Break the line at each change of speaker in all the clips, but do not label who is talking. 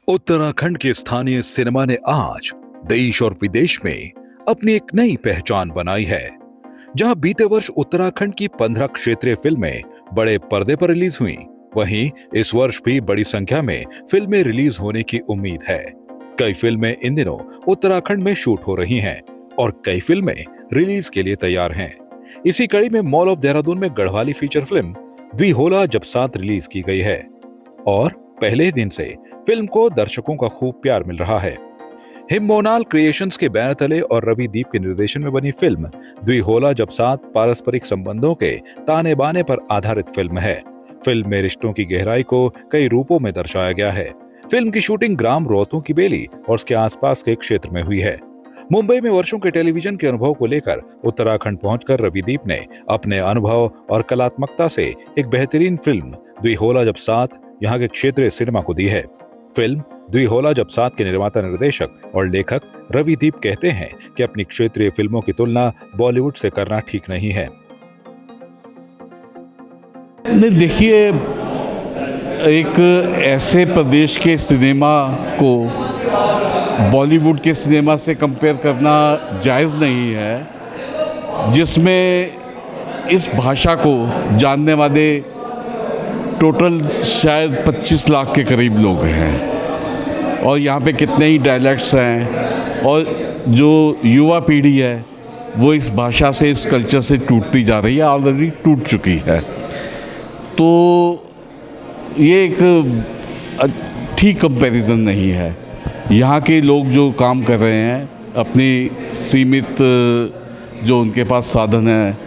उत्तराखंड के स्थानीय सिनेमा ने आज देश और विदेश में अपनी एक नई पहचान बनाई है। जहां बीते वर्ष उत्तराखंड की 15 क्षेत्रीय फिल्में बड़े पर्दे पर रिलीज हुई, वहीं इस वर्ष भी बड़ी संख्या में फिल्में रिलीज होने की उम्मीद है। कई फिल्में इन दिनों उत्तराखंड में शूट हो रही हैं और कई फिल्में रिलीज के लिए तैयार हैं। इसी कड़ी में मॉल ऑफ देहरादून में गढ़वाली फीचर फिल्म द्विहोला जब साथ रिलीज की गई है और पहले दिन से फिल्म को दर्शकों का खूब प्यार मिल रहा है। हिम्मोनाल क्रिएशंस के बैनर तले और रविदीप के निर्देशन में बनी फिल्म द्विहोला जब साथ पारस्परिक संबंधों के ताने बाने पर आधारित फिल्म है। फिल्म में रिश्तों की गहराई को कई रूपों में दर्शाया गया है। फिल्म की शूटिंग ग्राम रोहतों की बेली और उसके आसपास के क्षेत्र में हुई है। मुंबई में वर्षों के टेलीविजन के अनुभव को लेकर उत्तराखंड पहुंचकर रविदीप ने अपने अनुभव और कलात्मकता से एक बेहतरीन फिल्म द्विहोला जब साथ यहाँ के क्षेत्रीय सिनेमा को दी है। फिल्म द्विहोला जब साथ के निर्माता, निर्देशक और लेखक रविदीप कहते हैं कि अपनी क्षेत्रीय फिल्मों की तुलना बॉलीवुड से करना ठीक नहीं है।
देखिए, एक ऐसे प्रदेश के सिनेमा को बॉलीवुड के सिनेमा से कंपेयर करना जायज़ नहीं है, जिसमें इस भाषा को जानने वाले टोटल शायद 25 लाख के करीब लोग हैं और यहाँ पे कितने ही डायलेक्ट्स हैं और जो युवा पीढ़ी है वो इस भाषा से, इस कल्चर से टूटती जा रही है, ऑलरेडी टूट चुकी है। तो ये एक ठीक कंपैरिजन नहीं है। यहाँ के लोग जो काम कर रहे हैं अपनी सीमित जो उनके पास साधन है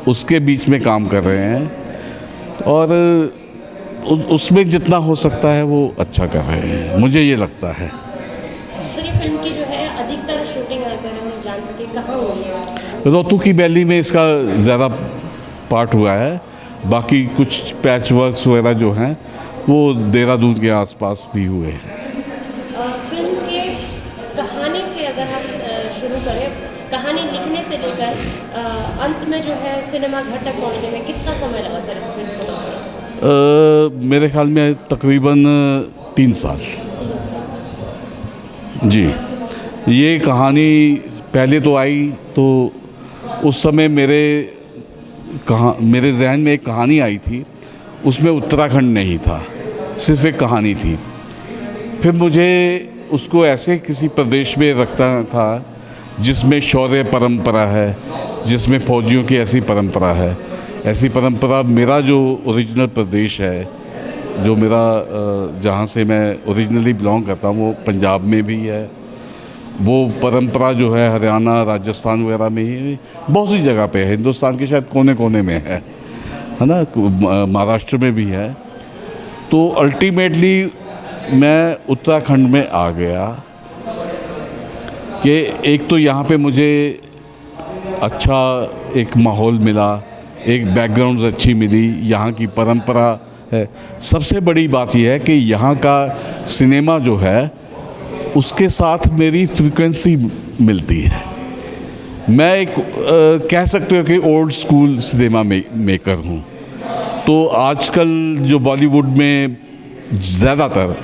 उसके बीच में काम कर रहे हैं और उसमें जितना हो सकता है वो अच्छा कर रहे हैं, मुझे ये लगता है।
सर, ये फिल्म की जो है अधिकतर शूटिंग अगर हम जान सके कहाँ हुई है?
रोहतू की वैली में इसका ज़्यादा पार्ट हुआ है, बाकी कुछ पैच वर्क्स वगैरह जो हैं वो देहरादून के आसपास भी हुए हैं।
फिल्म के कहानी से अगर हम शुरू करें, कहानी लिखने से लेकर अंत में जो है सिनेमा घर तक पहुंचने में कितना समय लगा सर इस फिल्म को?
मेरे ख्याल में तकरीबन 3 साल। जी, ये कहानी पहले तो आई तो उस समय मेरे जहन में एक कहानी आई थी, उसमें उत्तराखंड नहीं था, सिर्फ एक कहानी थी। फिर मुझे उसको ऐसे किसी प्रदेश में रखना था जिसमें शौर्य परंपरा है, जिसमें फौजियों की ऐसी परंपरा है। ऐसी परंपरा मेरा जो ओरिजिनल प्रदेश है, जो मेरा जहाँ से मैं ओरिजिनली बिलोंग करता हूँ वो पंजाब में भी है। वो परंपरा जो है हरियाणा, राजस्थान वगैरह में ही बहुत सी जगह पे है, हिंदुस्तान के शायद कोने कोने में है ना, महाराष्ट्र में भी है। तो अल्टीमेटली मैं उत्तराखंड में आ गया कि एक तो यहाँ पे मुझे अच्छा एक माहौल मिला, एक बैकग्राउंड अच्छी मिली, यहाँ की परंपरा है। सबसे बड़ी बात यह है कि यहाँ का सिनेमा जो है उसके साथ मेरी फ्रीक्वेंसी मिलती है। मैं एक कह सकते हो कि ओल्ड स्कूल सिनेमा मेकर हूँ। तो आजकल जो बॉलीवुड में ज़्यादातर,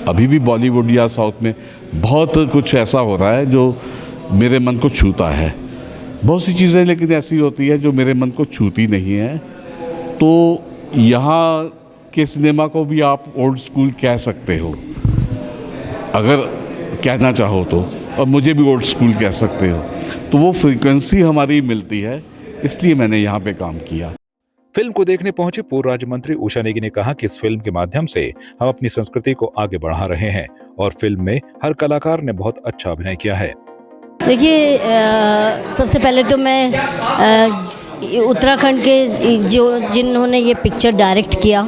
अभी भी बॉलीवुड या साउथ में बहुत कुछ ऐसा हो रहा है जो मेरे मन को छूता है। बहुत सी चीज़ें लेकिन ऐसी होती है जो मेरे मन को छूती नहीं है। तो यहाँ के सिनेमा को भी आप ओल्ड स्कूल कह सकते हो अगर कहना चाहो तो, और मुझे भी ओल्ड स्कूल कह सकते हो। तो वो फ्रीक्वेंसी हमारी मिलती है, इसलिए मैंने यहाँ पे काम किया।
फिल्म को देखने पहुंचे पूर्व राज्य मंत्री उषा नेगी ने कहा कि इस फिल्म के माध्यम से हम अपनी संस्कृति को आगे बढ़ा रहे हैं और फिल्म में हर कलाकार ने बहुत अच्छा अभिनय किया है।
देखिए, सबसे पहले तो मैं उत्तराखंड के जिन्होंने ये पिक्चर डायरेक्ट किया,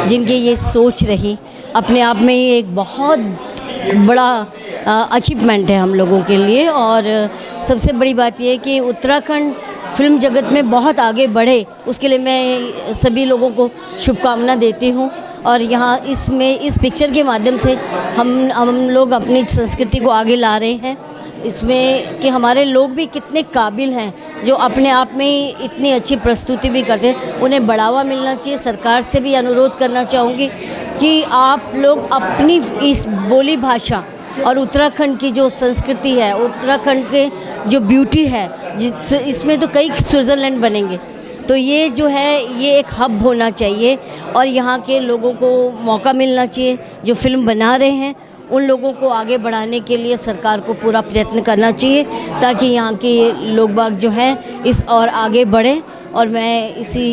जिनकी ये सोच रही, अपने आप में ये एक बहुत बड़ा अचीवमेंट है हम लोगों के लिए। और सबसे बड़ी बात ये है कि उत्तराखंड फिल्म जगत में बहुत आगे बढ़े, उसके लिए मैं सभी लोगों को शुभकामना देती हूँ। और यहाँ इस पिक्चर के माध्यम से हम लोग अपनी संस्कृति को आगे ला रहे हैं। इसमें कि हमारे लोग भी कितने काबिल हैं, जो अपने आप में इतनी अच्छी प्रस्तुति भी करते हैं, उन्हें बढ़ावा मिलना चाहिए। सरकार से भी अनुरोध करना चाहूँगी कि आप लोग अपनी इस बोली भाषा और उत्तराखंड की जो संस्कृति है, उत्तराखंड के जो ब्यूटी है, इसमें तो कई स्विट्ज़रलैंड बनेंगे। तो ये जो है ये एक हब होना चाहिए और यहाँ के लोगों को मौका मिलना चाहिए। जो फिल्म बना रहे हैं उन लोगों को आगे बढ़ाने के लिए सरकार को पूरा प्रयत्न करना चाहिए ताकि यहाँ के लोग बाग जो हैं इस और आगे बढ़ें। और मैं इसी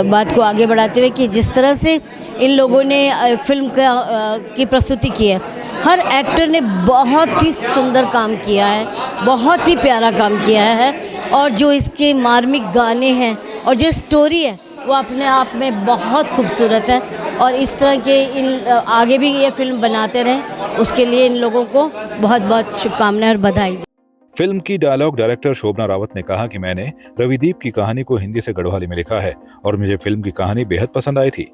बात को आगे बढ़ाते हुए कि जिस तरह से इन लोगों ने फिल्म की प्रस्तुति की है, हर एक्टर ने बहुत ही सुंदर काम किया है, बहुत ही प्यारा काम किया है। और जो इसके मार्मिक गाने हैं और जो स्टोरी है वो अपने आप में बहुत खूबसूरत है। और इस तरह के इन आगे भी ये फिल्म बनाते रहें, उसके लिए इन लोगों को बहुत बहुत शुभकामनाएं और बधाई।
फिल्म की डायलॉग डायरेक्टर शोभना रावत ने कहा कि मैंने रविदीप की कहानी को हिंदी से गढ़वाली में लिखा है और मुझे फिल्म की कहानी बेहद पसंद आई थी।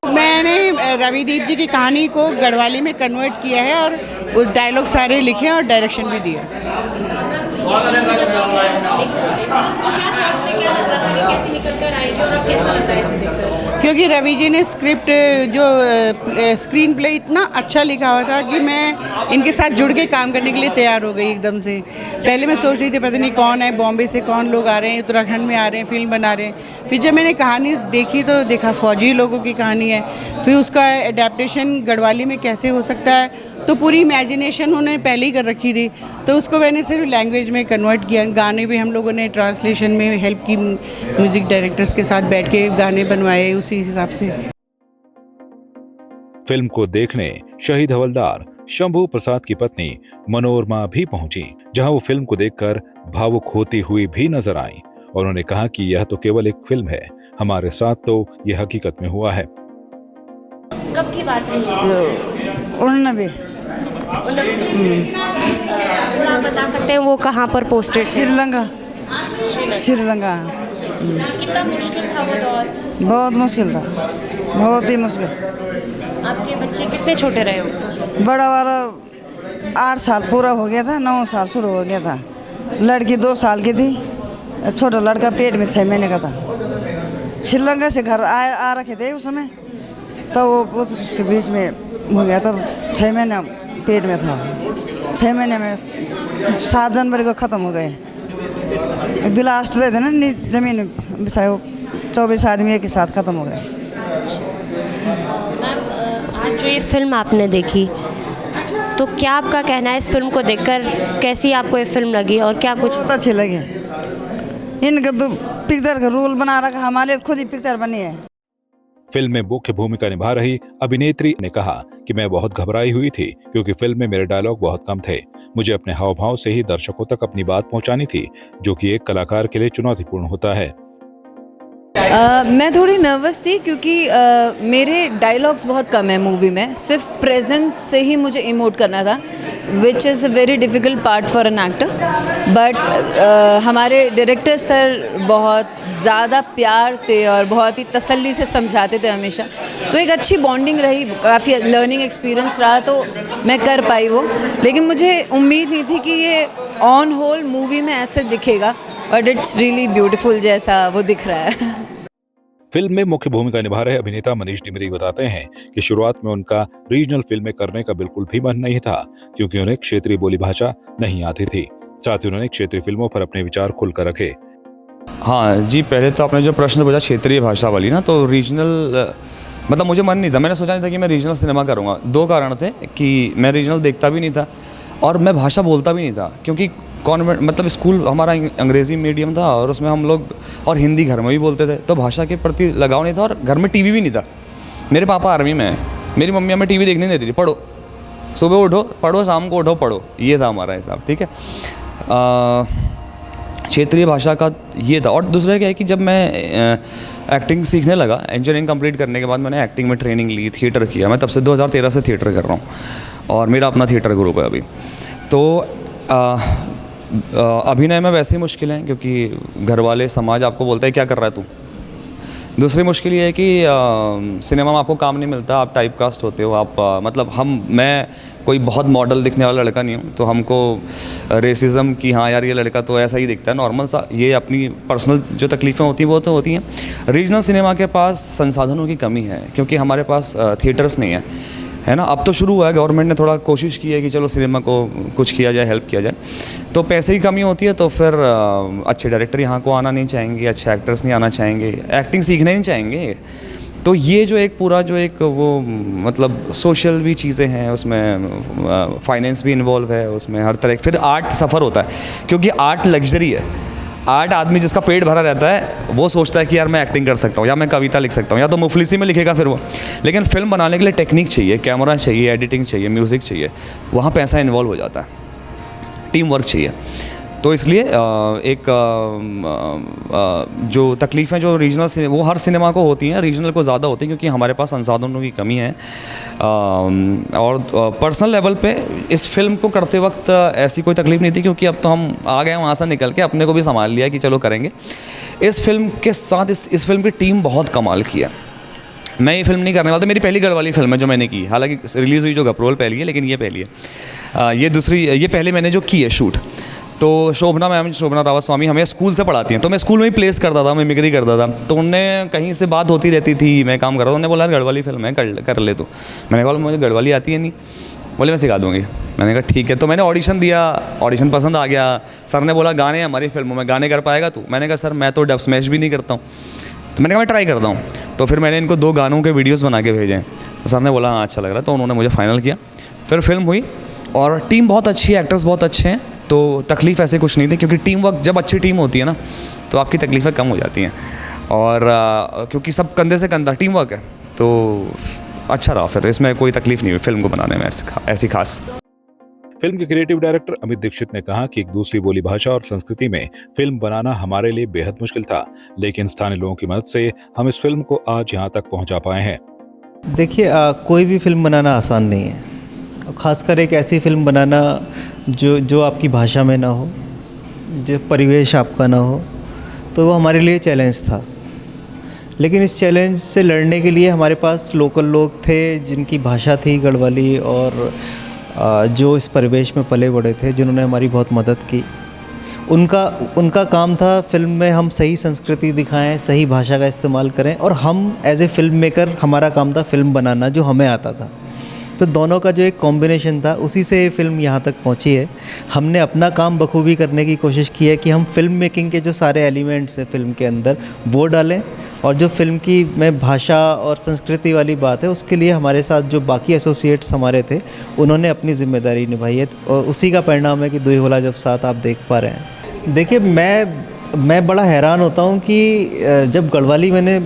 मैंने रविदीप जी की कहानी को गढ़वाली में कन्वर्ट किया है और उस डायलॉग सारे लिखे और डायरेक्शन भी दिया। क्योंकि रवि जी ने स्क्रिप्ट जो स्क्रीन प्ले इतना अच्छा लिखा हुआ था कि मैं इनके साथ जुड़ के काम करने के लिए तैयार हो गई एकदम से। पहले मैं सोच रही थी पता नहीं कौन है, बॉम्बे से कौन लोग आ रहे हैं, उत्तराखंड में आ रहे हैं, फिल्म बना रहे हैं। फिर जब मैंने कहानी देखी तो देखा फौजी लोगों की कहानी है, फिर उसका एडेप्टेशन गढ़वाली में कैसे हो सकता है, तो पूरी इमेजिनेशन उन्होंने पहले ही कर रखी थी। तो उसको मैंने सिर्फ लैंग्वेज में कन्वर्ट किया। गाने भी हम लोगों ने ट्रांसलेशन में हेल्प की, म्यूज़िक डायरेक्टर्स के साथ बैठ के गाने बनवाए उसी हिसाब से।
फिल्म को देखने शहीद हवलदार शंभू प्रसाद की पत्नी मनोरमा भी पहुंची, जहां वो फिल्म को देखकर भावुक होती हुई भी नजर आईं। और उन्होंने कहा कि यह तो केवल एक फिल्म है, हमारे साथ तो यह हकीकत में हुआ है।
कब की बात रही?
89।
थोड़ा आप बता सकते हैं वो कहाँ पर पोस्टेड?
श्रीलंका।
कितना मुश्किल था वो दौर?
बहुत मुश्किल था, बहुत ही मुश्किल।
आपके बच्चे कितने छोटे रहे हो?
बड़ा वाला 8 साल पूरा हो गया था, 9 साल शुरू हो गया था। लड़की 2 साल की थी, छोटा लड़का पेट में 6 महीने का था। श्रीलंका से घर आ रखे थे उस समय, तो वो उसके बीच में हो गया था। 6 महीने पेट में था, 6 महीने में 7 जनवरी को ख़त्म हो गए। ब्लास्ट रहे थे ना जमीन बिछाए, 24 आदमी एक साथ ख़त्म हो गए।
मैम, आज जो ये फिल्म आपने देखी तो क्या आपका कहना है इस फिल्म को देखकर? कैसी आपको ये फिल्म लगी और क्या कुछ?
बहुत अच्छी लगी। इनका तो पिक्चर का रोल बना रखा, हमारे खुद ही पिक्चर बनी है।
फिल्म में मुख्य भूमिका निभा रही अभिनेत्री ने कहा कि मैं बहुत घबराई हुई थी क्योंकि फिल्म में मेरे डायलॉग बहुत कम थे। मुझे अपने हाव भाव से ही दर्शकों तक अपनी बात पहुंचानी थी, जो कि एक कलाकार के लिए चुनौतीपूर्ण होता है।
मैं थोड़ी नर्वस थी क्योंकि मेरे डायलॉग्स बहुत कम है मूवी में, सिर्फ प्रेजेंस से ही मुझे इमोट करना था, which is a very difficult part for an actor. But हमारे डायरेक्टर सर बहुत ज़्यादा प्यार से और बहुत ही तसल्ली से समझाते थे हमेशा, तो एक अच्छी बॉन्डिंग रही, काफ़ी लर्निंग एक्सपीरियंस रहा, तो मैं कर पाई वो। लेकिन मुझे उम्मीद नहीं थी कि ये ऑन होल मूवी में ऐसे दिखेगा, बट इट्स रियली ब्यूटीफुल जैसा वो दिख रहा है।
फिल्म में मुख्य भूमिका निभा रहे अभिनेता मनीष डिमरी बताते हैं कि शुरुआत में उनका रीजनल फिल्में करने का बिल्कुल भी मन नहीं था क्योंकि उन्हें क्षेत्रीय बोली भाषा नहीं आती थी। साथ ही उन्होंने क्षेत्रीय फिल्मों पर अपने विचार खुलकर रखे।
हाँ जी, पहले तो आपने जो प्रश्न पूछा क्षेत्रीय भाषा वाली ना, तो रीजनल मतलब मुझे मन नहीं था, मैंने सोचा नहीं था कि मैं रीजनल सिनेमा करूँगा। 2 कारण थे कि मैं रीजनल देखता भी नहीं था और मैं भाषा बोलता भी नहीं था, क्योंकि कॉन्वेंट मतलब स्कूल हमारा अंग्रेज़ी मीडियम था और उसमें हम लोग और हिंदी घर में भी बोलते थे, तो भाषा के प्रति लगाव नहीं था। और घर में टीवी भी नहीं था। मेरे पापा आर्मी में है, मेरी मम्मी हमें टीवी देखने नहीं देती थी। पढ़ो, सुबह उठो पढ़ो, शाम को उठो पढ़ो, ये था हमारा हिसाब। ठीक है, क्षेत्रीय भाषा का ये था। और दूसरा क्या है कि जब मैं एक्टिंग सीखने लगा, इंजीनियरिंग कंप्लीट करने के बाद मैंने एक्टिंग में ट्रेनिंग ली, थिएटर किया। मैं तब से 2013 से थिएटर कर रहा हूँ और मेरा अपना थिएटर ग्रुप है अभी। तो अभिनय में वैसे ही मुश्किल है क्योंकि घर वाले समाज आपको बोलता है क्या कर रहा है तू, दूसरी मुश्किल ये है कि सिनेमा में आपको काम नहीं मिलता, आप टाइप कास्ट होते हो, आप मतलब मैं कोई बहुत मॉडल दिखने वाला लड़का नहीं हूँ, तो हमको रेसिज्म की हाँ यार ये लड़का तो ऐसा ही दिखता है नॉर्मल सा, ये अपनी पर्सनल जो तकलीफ़ें होती हैं वो तो होती हैं। रीजनल सिनेमा के पास संसाधनों की कमी है क्योंकि हमारे पास थिएटर्स नहीं है ना। अब तो शुरू हुआ है, गवर्नमेंट ने थोड़ा कोशिश की है कि चलो सिनेमा को कुछ किया जाए, हेल्प किया जाए, तो पैसे की कमी होती है, तो फिर अच्छे डायरेक्टर यहाँ को आना नहीं चाहेंगे, अच्छे एक्टर्स नहीं आना चाहेंगे, एक्टिंग सीखना नहीं चाहेंगे। तो ये जो एक पूरा जो एक वो मतलब सोशल भी चीज़ें हैं, उसमें फाइनेंस भी इन्वॉल्व है, उसमें हर तरह, फिर आर्ट सफ़र होता है क्योंकि आर्ट लग्जरी है। आर्ट आदमी जिसका पेट भरा रहता है वो सोचता है कि यार मैं एक्टिंग कर सकता हूँ या मैं कविता लिख सकता हूँ या तो मुफलिसी में लिखेगा फिर वो, लेकिन फिल्म बनाने के लिए टेक्निक चाहिए, कैमरा चाहिए, एडिटिंग चाहिए, म्यूज़िक चाहिए, वहाँ पैसा इन्वॉल्व हो जाता है, टीम वर्क चाहिए। तो इसलिए एक जो तकलीफ़ें जो रीजनल वो हर सिनेमा को होती हैं, रीजनल को ज़्यादा होती हैं क्योंकि हमारे पास संसाधनों की कमी है। और पर्सनल लेवल पे इस फिल्म को करते वक्त ऐसी कोई तकलीफ़ नहीं थी क्योंकि अब तो हम आ गए वहाँ से निकल के, अपने को भी संभाल लिया कि चलो करेंगे। इस फिल्म के साथ इस फिल्म की टीम बहुत कमाल की है। मैं ये फिल्म नहीं करने वाला था, मेरी पहली गढ़वाली फिल्म है जो मैंने की, हालांकि रिलीज़ हुई जो गपरोल पहली है, लेकिन ये पहली है। ये पहले मैंने जो की है शूट, तो शोभना रावत स्वामी हमें स्कूल से पढ़ाती हैं, तो मैं स्कूल में ही प्लेस करता था, मिमिक्री करता था, तो उनने कहीं से बात होती रहती थी, मैं काम कर रहा था, उन्होंने बोला गढ़वाली फिल्म है कर ले तो। मैंने कहा मुझे गढ़वाली आती है नहीं, बोले मैं सिखा दूँगी। मैंने कहा ठीक है, तो मैंने ऑडिशन दिया, ऑडिशन पसंद आ गया। सर ने बोला गाने हमारी फिल्मों में गाने कर पाएगा तू? मैंने कहा सर मैं तो डब स्मैश भी नहीं करता हूँ। तो मैंने कहा मैं ट्राई करता हूँ। तो फिर मैंने इनको 2 गानों के वीडियोज़ बना के भेजे, तो सर ने बोला हाँ अच्छा लग रहा है, तो उन्होंने मुझे फाइनल किया। फिर फिल्म हुई और टीम बहुत अच्छी है, एक्टर्स बहुत अच्छे हैं, तो तकलीफ़ ऐसे कुछ नहीं थी क्योंकि टीम वर्क, जब अच्छी टीम होती है ना तो आपकी तकलीफ़ें कम हो जाती हैं। और क्योंकि सब कंधे से कंधा टीम वर्क है तो अच्छा रहा, फिर इसमें कोई तकलीफ़ नहीं हुई फिल्म को बनाने में ऐसी खास।
फिल्म के क्रिएटिव डायरेक्टर अमित दीक्षित ने कहा कि एक दूसरी बोली भाषा और संस्कृति में फिल्म बनाना हमारे लिए बेहद मुश्किल था, लेकिन स्थानीय लोगों की मदद से हम इस फिल्म को आज यहाँ तक पहुँचा पाए हैं।
देखिए कोई भी फिल्म बनाना आसान नहीं है, खासकर एक ऐसी फिल्म बनाना जो आपकी भाषा में ना हो, जो परिवेश आपका ना हो, तो वो हमारे लिए चैलेंज था। लेकिन इस चैलेंज से लड़ने के लिए हमारे पास लोकल लोग थे जिनकी भाषा थी गढ़वाली, और जो इस परिवेश में पले बड़े थे, जिन्होंने हमारी बहुत मदद की। उनका काम था फिल्म में हम सही संस्कृति दिखाएं, सही भाषा का इस्तेमाल करें, और हम एज ए फिल्म मेकर हमारा काम था फिल्म बनाना जो हमें आता था। तो दोनों का जो एक कॉम्बिनेशन था उसी से ये फिल्म यहाँ तक पहुँची है। हमने अपना काम बखूबी करने की कोशिश की है कि हम फिल्म मेकिंग के जो सारे एलिमेंट्स हैं फिल्म के अंदर वो डालें, और जो फिल्म की में भाषा और संस्कृति वाली बात है उसके लिए हमारे साथ जो बाकी एसोसिएट्स हमारे थे उन्होंने अपनी जिम्मेदारी निभाई है, और उसी का परिणाम है कि दुई होला जब साथ आप देख पा रहे हैं। देखिए मैं बड़ा हैरान होता हूँ कि जब गढ़वाली मैंने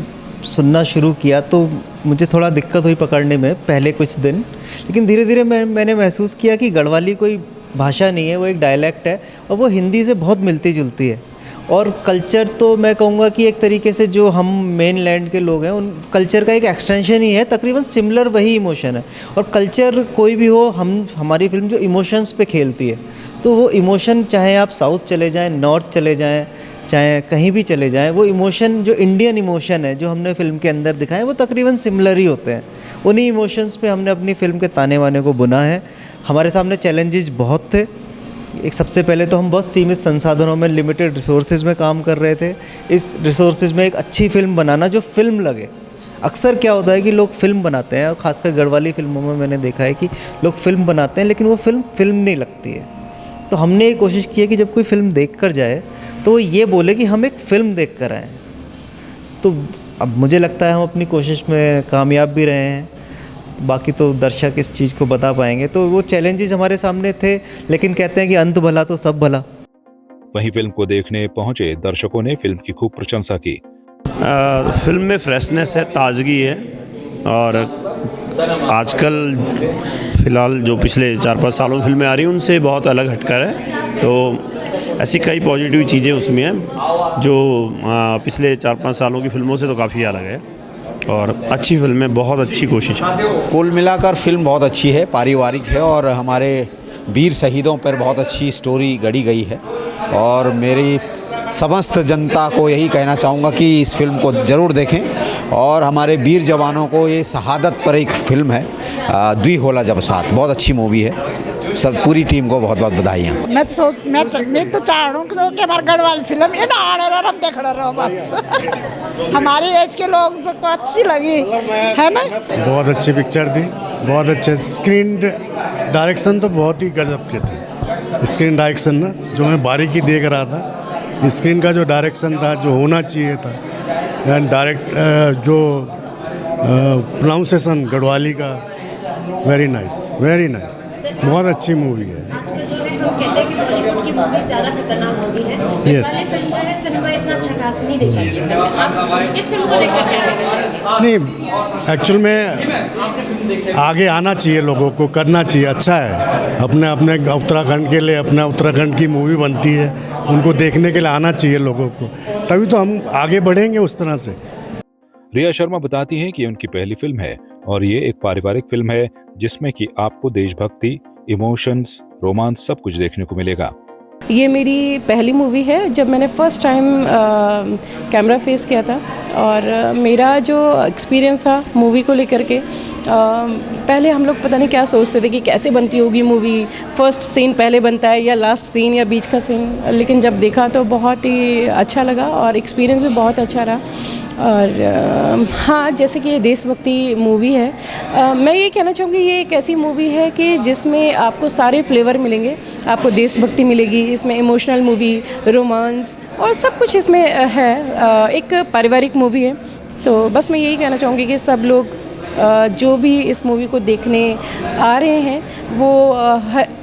सुनना शुरू किया तो मुझे थोड़ा दिक्कत हुई पकड़ने में पहले कुछ दिन, लेकिन धीरे धीरे मैंने महसूस किया कि गढ़वाली कोई भाषा नहीं है, वो एक डायलेक्ट है और वो हिंदी से बहुत मिलती जुलती है। और कल्चर तो मैं कहूँगा कि एक तरीके से जो हम मेन लैंड के लोग हैं उन कल्चर का एक एक्सटेंशन ही है, तकरीबन सिमिलर वही इमोशन है। और कल्चर कोई भी हो, हमारी फिल्म जो इमोशंस पे खेलती है, तो वो इमोशन चाहे आप साउथ चले जाएं, नॉर्थ चले जाएं, चाहे कहीं भी चले जाएं, वो इमोशन जो इंडियन इमोशन है जो हमने फिल्म के अंदर दिखाए वो तकरीबन सिमिलर ही होते हैं। उन्हीं इमोशंस पे हमने अपनी फिल्म के ताने वाने को बुना है। हमारे सामने चैलेंजेस बहुत थे। एक सबसे पहले तो हम बहुत सीमित संसाधनों में, लिमिटेड रिसोर्सेज में काम कर रहे थे। इस रिसोर्सेज में एक अच्छी फिल्म बनाना जो फिल्म लगे। अक्सर क्या होता है कि लोग फिल्म बनाते हैं, और ख़ासकर गढ़वाली फिल्मों में मैंने देखा है कि लोग फिल्म बनाते हैं लेकिन वो फिल्म नहीं लगती है। तो हमने ये कोशिश की है कि जब कोई फिल्म देख कर जाए तो वो ये बोले कि हम एक फ़िल्म देख कर आए। तो अब मुझे लगता है हम अपनी कोशिश में कामयाब भी रहे हैं, बाकी तो दर्शक इस चीज़ को बता पाएंगे। तो वो चैलेंजेस हमारे सामने थे, लेकिन कहते हैं कि अंत भला तो सब भला।
वहीं फिल्म को देखने पहुंचे दर्शकों ने फिल्म की खूब प्रशंसा की।
फिल्म में फ्रेशनेस है, ताजगी है, और आजकल फ़िलहाल जो पिछले 4-5 सालों की फिल्में आ रही हैं उनसे बहुत अलग हटकर है। तो ऐसी कई पॉजिटिव चीज़ें उसमें हैं जो पिछले 4-5 सालों की फिल्मों से तो काफ़ी अलग है, और अच्छी फिल्म है, बहुत अच्छी कोशिश है।
कुल मिलाकर फिल्म बहुत अच्छी है, पारिवारिक है, और हमारे वीर शहीदों पर बहुत अच्छी स्टोरी गढ़ी गई है। और मेरी समस्त जनता को यही कहना चाहूँगा कि इस फिल्म को ज़रूर देखें और हमारे वीर जवानों को ये शहादत पर एक फ़िल्म है द्वि होला जब साथ, बहुत अच्छी मूवी है। सब पूरी टीम को बहुत बहुत बधाइयाँ।
मैं तो चाह रहा हूँ कि हमारे गढ़वाल फिल्म ये ना आने रहा, हम देख रहे बस हमारे एज के लोग को अच्छी लगी है ना।
बहुत अच्छी पिक्चर थी, बहुत अच्छे स्क्रीन डायरेक्शन तो बहुत ही गजब के थे। स्क्रीन डायरेक्शन ना जो मैं बारीकी देख रहा था, स्क्रीन का जो डायरेक्शन था जो होना चाहिए था, एंड डायरेक्ट जो प्रोनाउंसिएशन गढ़वाली का, वेरी नाइस, वेरी नाइस, बहुत अच्छी मूवी है। यस नहीं, एक्चुअल में आगे आना चाहिए, लोगों को करना चाहिए, अच्छा है। अपने अपने उत्तराखंड के लिए, अपना उत्तराखंड की मूवी बनती है, उनको देखने के लिए आना चाहिए लोगों को, तभी तो हम आगे बढ़ेंगे उस तरह से।
रिया शर्मा बताती हैं कि उनकी पहली फिल्म है और ये एक पारिवारिक फिल्म है जिसमें कि आपको देशभक्ति, इमोशंस, रोमांस सब कुछ देखने को मिलेगा।
ये मेरी पहली मूवी है जब मैंने फर्स्ट टाइम कैमरा फेस किया था, और मेरा जो एक्सपीरियंस था मूवी को लेकर के, पहले हम लोग पता नहीं क्या सोचते थे कि कैसे बनती होगी मूवी, फर्स्ट सीन पहले बनता है या लास्ट सीन या बीच का सीन, लेकिन जब देखा तो बहुत ही अच्छा लगा और एक्सपीरियंस भी बहुत अच्छा रहा। और हाँ, जैसे कि ये देशभक्ति मूवी है, मैं ये कहना चाहूँगी ये एक ऐसी मूवी है कि जिसमें आपको सारे फ्लेवर मिलेंगे। आपको देशभक्ति मिलेगी, इसमें इमोशनल मूवी, रोमांस और सब कुछ इसमें है। एक पारिवारिक मूवी है, तो बस मैं यही कहना चाहूँगी कि सब लोग जो भी इस मूवी को देखने आ रहे हैं वो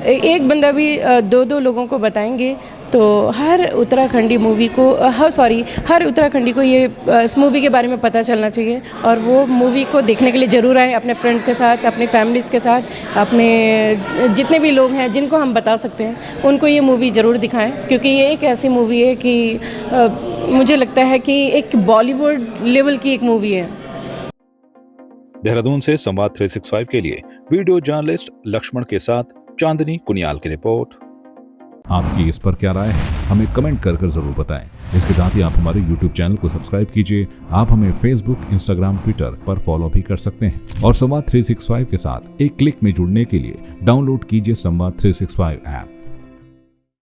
एक बंदा भी दो लोगों को बताएंगे तो हर उत्तराखंडी को ये इस मूवी के बारे में पता चलना चाहिए, और वो मूवी को देखने के लिए ज़रूर आए अपने फ्रेंड्स के साथ, अपने फैमिलीज़ के साथ, अपने जितने भी लोग हैं जिनको हम बता सकते हैं उनको ये मूवी ज़रूर दिखाएं, क्योंकि ये एक ऐसी मूवी है कि मुझे लगता है कि एक बॉलीवुड लेवल की एक मूवी है।
देहरादून से संवाद 365 के लिए वीडियो जर्नलिस्ट लक्ष्मण के साथ चांदनी कुनियाल की रिपोर्ट।
आपकी इस पर क्या राय है, हमें कमेंट कर जरूर बताएं। इसके साथ ही आप हमारे YouTube चैनल को सब्सक्राइब कीजिए। आप हमें Facebook, Instagram, Twitter पर फॉलो भी कर सकते हैं और संवाद 365 के साथ एक क्लिक में जुड़ने के लिए डाउनलोड कीजिए संवाद 365 ऐप।